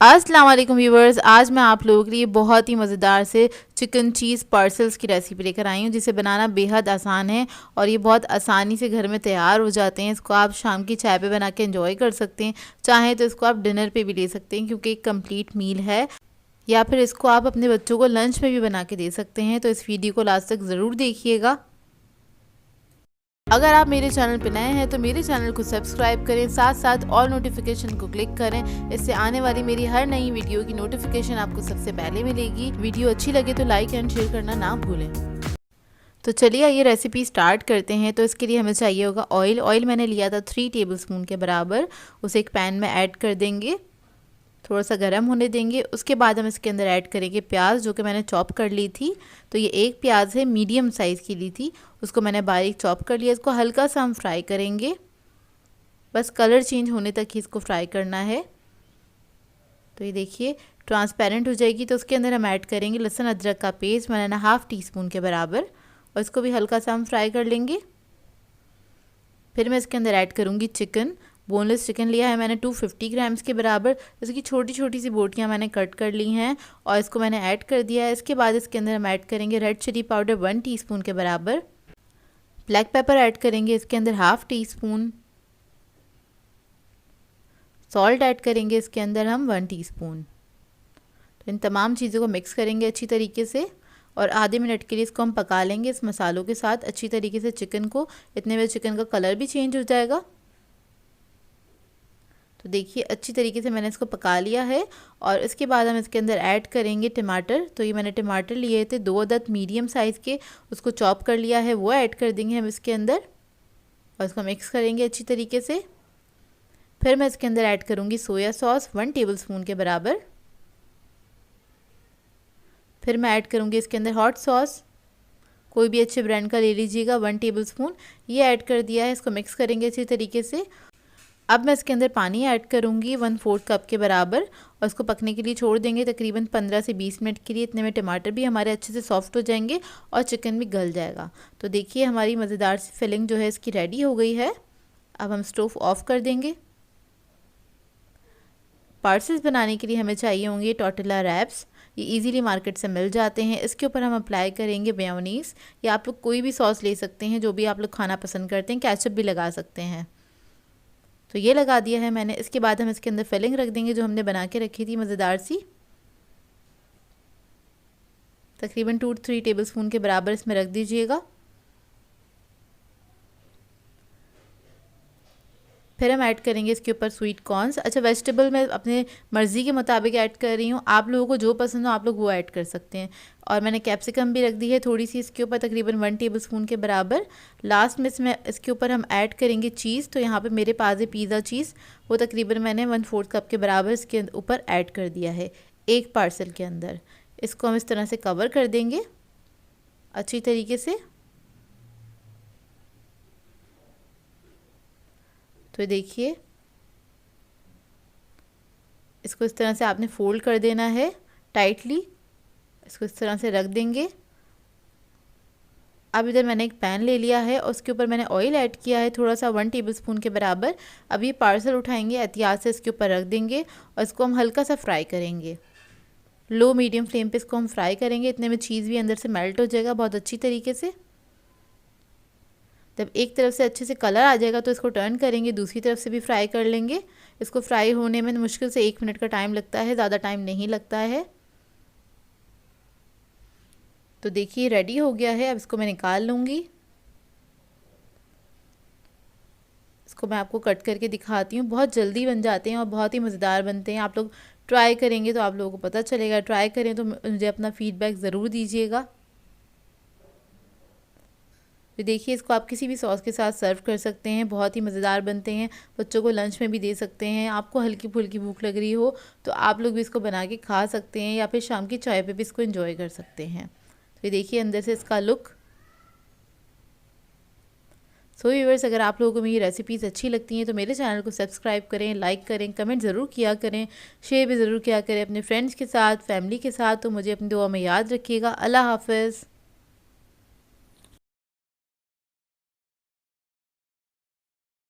अस्सलाम वालेकुम व्यूवर्स। आज मैं आप लोगों के लिए बहुत ही मज़ेदार से चिकन चीज़ पार्सल्स की रेसिपी लेकर आई हूँ, जिसे बनाना बेहद आसान है और ये बहुत आसानी से घर में तैयार हो जाते हैं। इसको आप शाम की चाय पे बना के एंजॉय कर सकते हैं, चाहें तो इसको आप डिनर पे भी ले सकते हैं क्योंकि एक कंप्लीट मील है, या फिर इसको आप अपने बच्चों को लंच में भी बना के दे सकते हैं। तो इस वीडियो को लास्ट तक ज़रूर देखिएगा। अगर आप मेरे चैनल पर नए हैं तो मेरे चैनल को सब्सक्राइब करें, साथ साथ ऑल नोटिफिकेशन को क्लिक करें। इससे आने वाली मेरी हर नई वीडियो की नोटिफिकेशन आपको सबसे पहले मिलेगी। वीडियो अच्छी लगे तो लाइक एंड शेयर करना ना भूलें। तो चलिए ये रेसिपी स्टार्ट करते हैं। तो इसके लिए हमें चाहिए होगा ऑयल। ऑयल मैंने लिया था 3 टेबलस्पून के बराबर। उसे एक पैन में ऐड कर देंगे, थोड़ा सा गर्म होने देंगे। उसके बाद हम इसके अंदर ऐड करेंगे प्याज, जो कि मैंने चॉप कर ली थी। तो ये एक प्याज है, मीडियम साइज़ की ली थी, उसको मैंने बारीक चॉप कर लिया। इसको हल्का सा हम फ्राई करेंगे, बस कलर चेंज होने तक ही इसको फ्राई करना है। तो ये देखिए ट्रांसपेरेंट हो जाएगी। तो उसके अंदर हम ऐड करेंगे लहसुन अदरक का पेस्ट, मैंने 1/2 टीस्पून के बराबर, और इसको भी हल्का सा हम फ्राई कर लेंगे। फिर मैं इसके अंदर ऐड करूँगी चिकन। बोनलेस चिकन लिया है मैंने 250 ग्राम्स के बराबर। इसकी छोटी छोटी सी बोटियाँ मैंने कट कर ली हैं और इसको मैंने ऐड कर दिया है। इसके बाद इसके अंदर हम ऐड करेंगे रेड चिली पाउडर 1 टीस्पून के बराबर। ब्लैक पेपर ऐड करेंगे इसके अंदर 1/2 टीस्पून। सॉल्ट ऐड करेंगे इसके अंदर हम 1 टीस्पून। तो इन तमाम चीज़ों को मिक्स करेंगे अच्छी तरीके से और आधे मिनट के लिए इसको हम पका लेंगे इस मसालों के साथ अच्छी तरीके से चिकन को। इतने में चिकन का कलर भी चेंज हो जाएगा। तो देखिए अच्छी तरीके से मैंने इसको पका लिया है और इसके बाद हम इसके अंदर ऐड करेंगे टमाटर। तो ये मैंने टमाटर लिए थे 2 अदद मीडियम साइज़ के, उसको चॉप कर लिया है, वो ऐड कर देंगे हम इसके अंदर और इसको मिक्स करेंगे अच्छी तरीके से। फिर मैं इसके अंदर ऐड करूँगी सोया सॉस 1 टेबलस्पून के बराबर। फिर मैं ऐड करूँगी इसके अंदर हॉट सॉस, कोई भी अच्छे ब्रांड का ले लीजिएगा, 1 टेबलस्पून। ये ऐड कर दिया है, इसको मिक्स करेंगे अच्छी तरीके से। अब मैं इसके अंदर पानी ऐड करूँगी 1/4 कप के बराबर और इसको पकने के लिए छोड़ देंगे तकरीबन 15 से 20 मिनट के लिए। इतने में टमाटर भी हमारे अच्छे से सॉफ्ट हो जाएंगे और चिकन भी गल जाएगा। तो देखिए हमारी मज़ेदार सी फिलिंग जो है इसकी रेडी हो गई है। अब हम स्टोव ऑफ कर देंगे। पार्सल्स बनाने के लिए हमें चाहिए होंगे टोर्टिला रैप्स। ये इजीली मार्केट से मिल जाते हैं। इसके ऊपर हम अप्लाई करेंगे मेयोनीज़, या आप लोग कोई भी सॉस ले सकते हैं जो भी आप लोग खाना पसंद करते हैं, केचप भी लगा सकते हैं। तो ये लगा दिया है मैंने। इसके बाद हम इसके अंदर फिलिंग रख देंगे जो हमने बना के रखी थी मज़ेदार सी। तकरीबन 2-3 टेबलस्पून के बराबर इसमें रख दीजिएगा। फिर हम ऐड करेंगे इसके ऊपर स्वीट कॉर्न्स। अच्छा, वेजिटेबल मैं अपने मर्ज़ी के मुताबिक ऐड कर रही हूँ, आप लोगों को जो पसंद हो आप लोग वो ऐड कर सकते हैं। और मैंने कैप्सिकम भी रख दी है थोड़ी सी इसके ऊपर, तकरीबन 1 टेबलस्पून के बराबर। लास्ट में इसके ऊपर हम ऐड करेंगे चीज़। तो यहाँ पे मेरे पास है पिज़्ज़ा चीज़, वो तकरीबन मैंने 1/4 कप के बराबर इसके ऊपर ऐड कर दिया है एक पार्सल के अंदर। इसको हम इस तरह से कवर कर देंगे अच्छी तरीके से। तो देखिए इसको इस तरह से आपने फोल्ड कर देना है टाइटली। इसको इस तरह से रख देंगे। अब इधर मैंने एक पैन ले लिया है और उसके ऊपर मैंने ऑयल ऐड किया है थोड़ा सा 1 टेबलस्पून के बराबर। अब ये पार्सल उठाएंगे, एहतियात से इसके ऊपर रख देंगे और इसको हम हल्का सा फ्राई करेंगे। लो मीडियम फ्लेम पे इसको हम फ्राई करेंगे। इतने में चीज़ भी अंदर से मेल्ट हो जाएगा बहुत अच्छी तरीके से। जब एक तरफ से अच्छे से कलर आ जाएगा तो इसको टर्न करेंगे, दूसरी तरफ से भी फ्राई कर लेंगे। इसको फ्राई होने में मुश्किल से 1 मिनट का टाइम लगता है, ज़्यादा टाइम नहीं लगता है। तो देखिए रेडी हो गया है। अब इसको मैं निकाल लूँगी। इसको मैं आपको कट करके दिखाती हूँ। बहुत जल्दी बन जाते हैं और बहुत ही मज़ेदार बनते हैं। आप लोग ट्राई करेंगे तो आप लोगों को पता चलेगा। ट्राई करें तो मुझे अपना फ़ीडबैक ज़रूर दीजिएगा। तो देखिए इसको आप किसी भी सॉस के साथ सर्व कर सकते हैं, बहुत ही मज़ेदार बनते हैं। बच्चों को लंच में भी दे सकते हैं। आपको हल्की फुल्की भूख लग रही हो तो आप लोग भी इसको बना के खा सकते हैं, या फिर शाम की चाय पे भी इसको एंजॉय कर सकते हैं। तो ये देखिए अंदर से इसका लुक। सो व्यूअर्स, अगर आप लोगों को मेरी रेसिपीज़ अच्छी लगती हैं तो मेरे चैनल को सब्सक्राइब करें, लाइक करें, कमेंट ज़रूर किया करें, शेयर भी ज़रूर किया करें अपने फ्रेंड्स के साथ, फैमिली के साथ। तो मुझे अपनी दुआ में याद रखिएगा। अल्लाह हाफ़िज़।